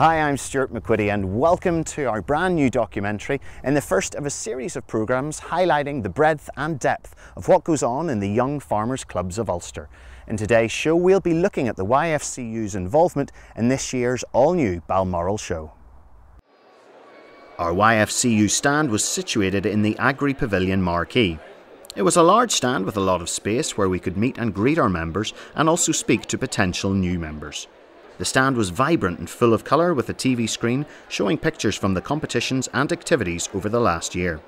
Hi, I'm Stuart McQuitty and welcome to our brand new documentary in the first of a series of programmes highlighting the breadth and depth of what goes on in the Young Farmers Clubs of Ulster. In today's show we'll be looking at the YFCU's involvement in this year's all-new Balmoral show. Our YFCU stand was situated in the Agri Pavilion marquee. It was a large stand with a lot of space where we could meet and greet our members and also speak to potential new members. The stand was vibrant and full of colour with a TV screen showing pictures from the competitions and activities over the last year.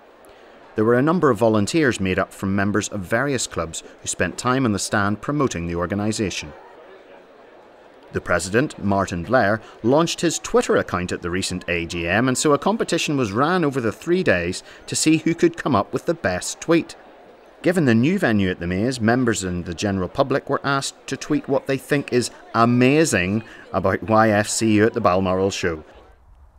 There were a number of volunteers made up from members of various clubs who spent time on the stand promoting the organisation. The president, Martyn Blair, launched his Twitter account at the recent AGM, and so a competition was ran over the 3 days to see who could come up with the best tweet. Given the new venue at the Maze, members and the general public were asked to tweet what they think is amazing about YFCU at the Balmoral show.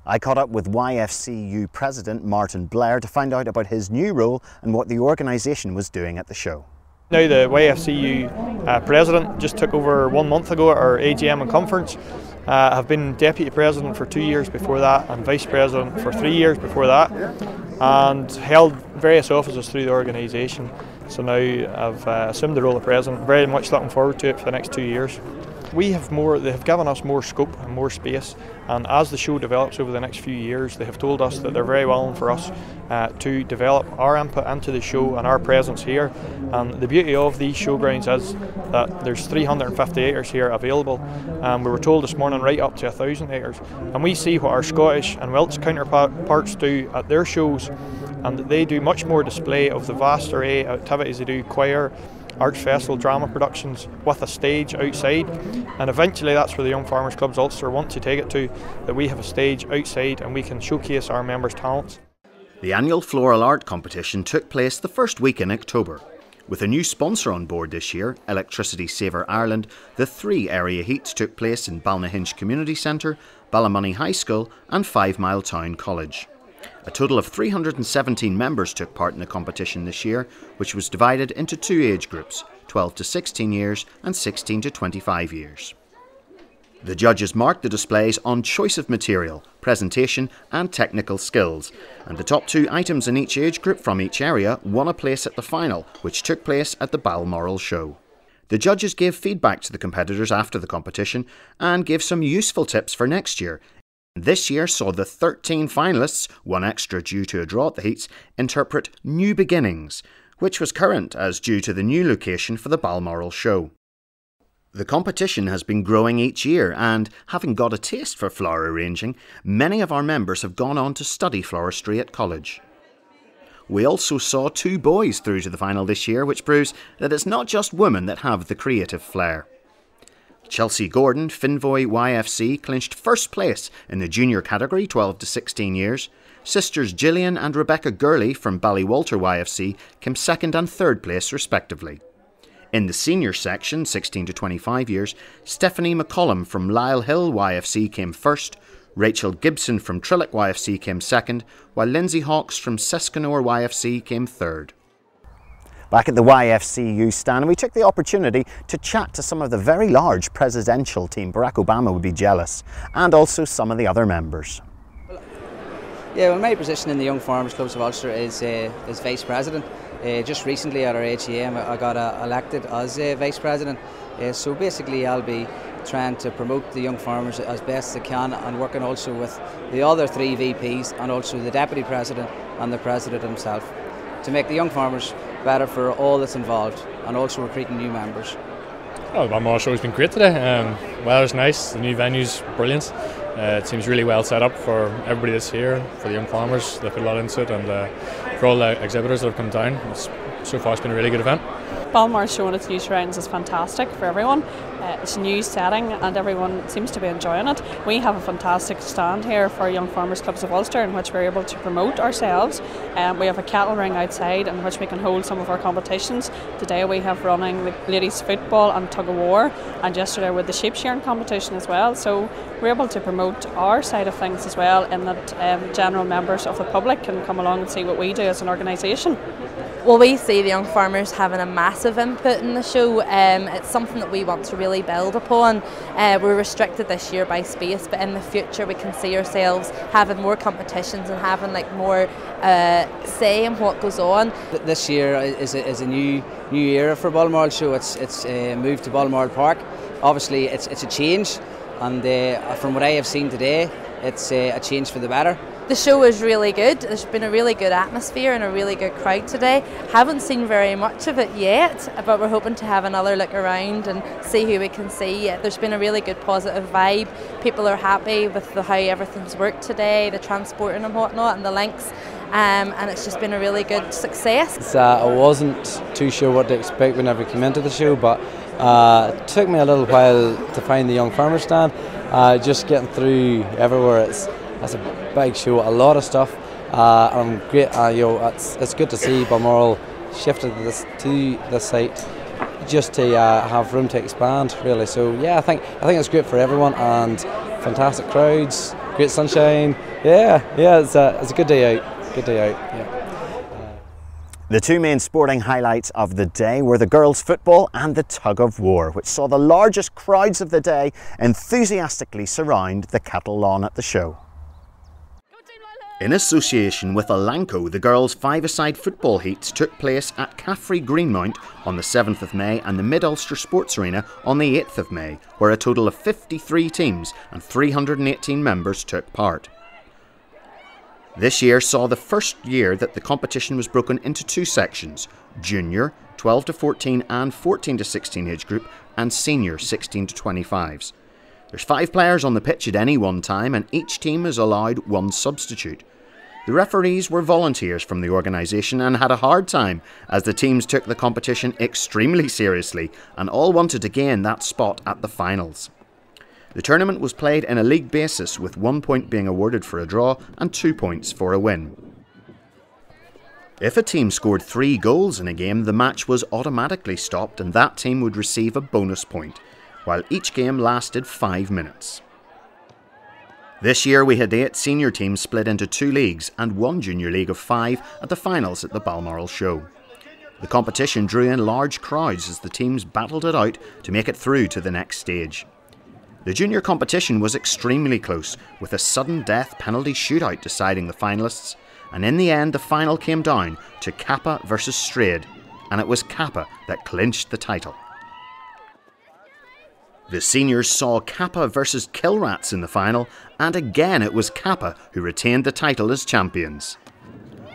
I caught up with YFCU President Martyn Blair to find out about his new role and what the organisation was doing at the show. Now the YFCU President just took over 1 month ago at our AGM and conference. I've been Deputy President for 2 years before that and Vice President for 3 years before that, and held various offices through the organisation. So now I've assumed the role of President. Very much looking forward to it for the next 2 years. They have given us more scope and more space, and as the show develops over the next few years, they have told us that they're very willing for us to develop our input into the show and our presence here. And the beauty of these showgrounds is that there's 350 acres here available. We were told this morning right up to 1,000 acres, and we see what our Scottish and Welsh counterparts do at their shows, and they do much more display of the vast array of activities. They do choir, arts festival, drama productions with a stage outside, and eventually that's where the Young Farmers Clubs Ulster want to take it to, that we have a stage outside and we can showcase our members' talents. The annual floral art competition took place the first week in October. With a new sponsor on board this year, Electricity Saver Ireland, the 3 area heats took place in Balnahinch Community Centre, Ballymoney High School and 5 Mile Town College. A total of 317 members took part in the competition this year, which was divided into 2 age groups, 12 to 16 years and 16 to 25 years. The judges marked the displays on choice of material, presentation and technical skills, and the top 2 items in each age group from each area won a place at the final, which took place at the Balmoral show. The judges gave feedback to the competitors after the competition and gave some useful tips for next year. This year saw the 13 finalists, 1 extra due to a draw at the heats, interpret New Beginnings, which was current as due to the new location for the Balmoral show. The competition has been growing each year, and having got a taste for flower arranging, many of our members have gone on to study floristry at college. We also saw 2 boys through to the final this year, which proves that it's not just women that have the creative flair. Chelsea Gordon, Finvoy YFC, clinched first place in the junior category, 12 to 16 years. Sisters Gillian and Rebecca Gurley from Ballywalter YFC came second and third place respectively. In the senior section, 16 to 25 years, Stephanie McCollum from Lyle Hill YFC came first, Rachel Gibson from Trillick YFC came second, while Lindsay Hawkes from Seskinore YFC came third. Back at the YFCU stand, we took the opportunity to chat to some of the very large presidential team. Barack Obama would be jealous, and also some of the other members. Yeah, well, my position in the Young Farmers Clubs of Ulster is Vice President. Just recently at our AGM I got elected as Vice President, so basically I'll be trying to promote the young farmers as best I can, and working also with the other 3 VPs and also the Deputy President and the President himself to make the young farmers better for all that's involved, and also recruiting new members. Oh, the Balmoral show has been great today. Weather's nice, the new venue's brilliant. It seems really well set up for everybody that's here, for the young farmers. They put a lot into it, and for all the exhibitors that have come down. So far it's been a really good event. Balmoral showing its new surrounds is fantastic for everyone. It's a new setting and everyone seems to be enjoying it. We have a fantastic stand here for Young Farmers Clubs of Ulster in which we're able to promote ourselves. We have a cattle ring outside in which we can hold some of our competitions. Today we have running the ladies football and tug of war, and yesterday with the sheep shearing competition as well. So we're able to promote our side of things as well, in that general members of the public can come along and see what we do as an organisation. Well, we see the young farmers having a massive massive input in the show. It's something that we want to really build upon. We're restricted this year by space, but in the future we can see ourselves having more competitions and having like more say in what goes on. This year is a new era for Balmoral Show. It's moved to Balmoral Park. Obviously it's a change, and from what I have seen today, it's a change for the better. The show is really good. There's been a really good atmosphere and a really good crowd today. Haven't seen very much of it yet, but we're hoping to have another look around and see who we can see. There's been a really good positive vibe. People are happy with how everything's worked today, the transporting and whatnot, and the links. And it's just been a really good success. I wasn't too sure what to expect whenever I came into the show, but it took me a little while to find the Young Farmers stand. Just getting through everywhere, it's a big show, a lot of stuff. And great, it's good to see Balmoral shifted to this site just to have room to expand, really. So yeah, I think it's great for everyone, and fantastic crowds, great sunshine. Yeah, it's a good day out. Good day out. Yeah. The two main sporting highlights of the day were the girls' football and the tug of war, which saw the largest crowds of the day enthusiastically surround the cattle lawn at the show. In association with Elanco, the girls' five-a-side football heats took place at Caffrey Greenmount on the 7th of May and the Mid-Ulster Sports Arena on the 8th of May, where a total of 53 teams and 318 members took part. This year saw the first year that the competition was broken into two sections: junior, 12 to 14 and 14 to 16 age group, and senior, 16 to 25s. There's 5 players on the pitch at any one time, and each team is allowed one substitute. The referees were volunteers from the organisation and had a hard time, as the teams took the competition extremely seriously and all wanted to gain that spot at the finals. The tournament was played in a league basis, with 1 point being awarded for a draw and 2 points for a win. If a team scored 3 goals in a game, the match was automatically stopped and that team would receive a bonus point, while each game lasted 5 minutes. This year we had 8 senior teams split into 2 leagues and 1 junior league of 5 at the finals at the Balmoral Show. The competition drew in large crowds as the teams battled it out to make it through to the next stage. The junior competition was extremely close, with a sudden death penalty shootout deciding the finalists, and in the end the final came down to Kappa versus Strayed, and it was Kappa that clinched the title. The seniors saw Kappa versus Kilrats in the final, and again it was Kappa who retained the title as champions.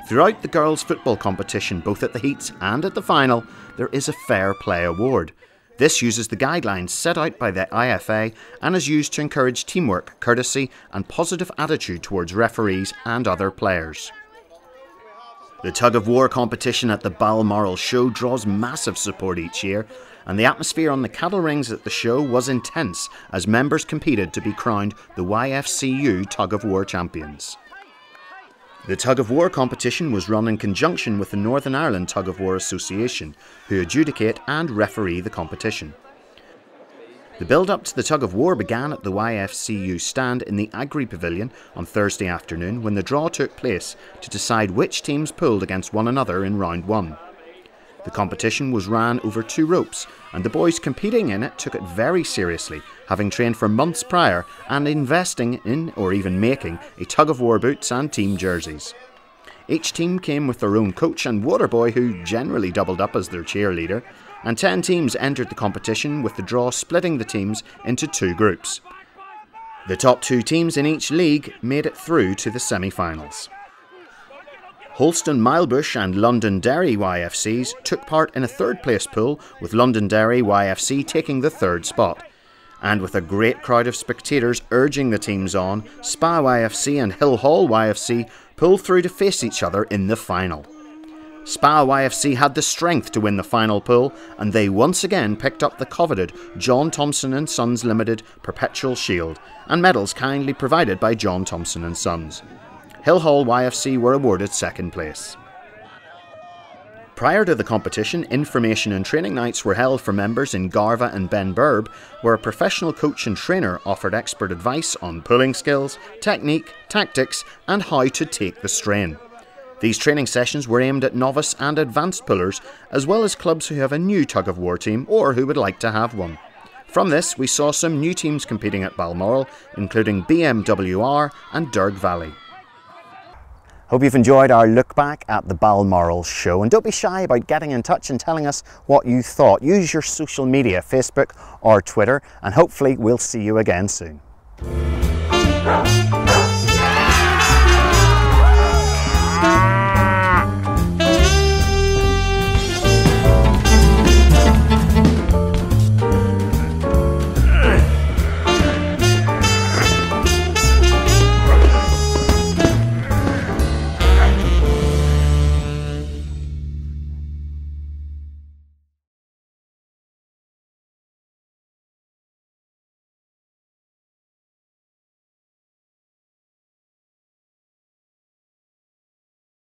Throughout the girls' football competition, both at the heats and at the final, there is a Fair Play Award. This uses the guidelines set out by the IFA and is used to encourage teamwork, courtesy and positive attitude towards referees and other players. The tug of war competition at the Balmoral Show draws massive support each year, and the atmosphere on the cattle rings at the show was intense as members competed to be crowned the YFCU tug of war champions. The tug of war competition was run in conjunction with the Northern Ireland Tug of War Association, who adjudicate and referee the competition. The build-up to the tug of war began at the YFCU stand in the Agri Pavilion on Thursday afternoon, when the draw took place to decide which teams pulled against one another in round 1. The competition was ran over 2 ropes, and the boys competing in it took it very seriously, having trained for months prior and investing in, or even making, a tug of war boots and team jerseys. Each team came with their own coach and water boy, who generally doubled up as their cheerleader, and 10 teams entered the competition, with the draw splitting the teams into 2 groups. The top 2 teams in each league made it through to the semi-finals. Holston Milebush and Londonderry YFCs took part in a 3rd place pool, with Londonderry YFC taking the 3rd spot. And with a great crowd of spectators urging the teams on, Spa YFC and Hillhall YFC pulled through to face each other in the final. Spa YFC had the strength to win the final pool, and they once again picked up the coveted John Thompson & Sons Limited Perpetual Shield, and medals kindly provided by John Thompson & Sons. Hillhall YFC were awarded 2nd place. Prior to the competition, information and training nights were held for members in Garva and Benburb, where a professional coach and trainer offered expert advice on pulling skills, technique, tactics and how to take the strain. These training sessions were aimed at novice and advanced pullers, as well as clubs who have a new tug-of-war team or who would like to have one. From this, we saw some new teams competing at Balmoral, including BMWR and Derg Valley. Hope you've enjoyed our look back at the Balmoral show, and don't be shy about getting in touch and telling us what you thought. Use your social media, Facebook or Twitter, and hopefully we'll see you again soon.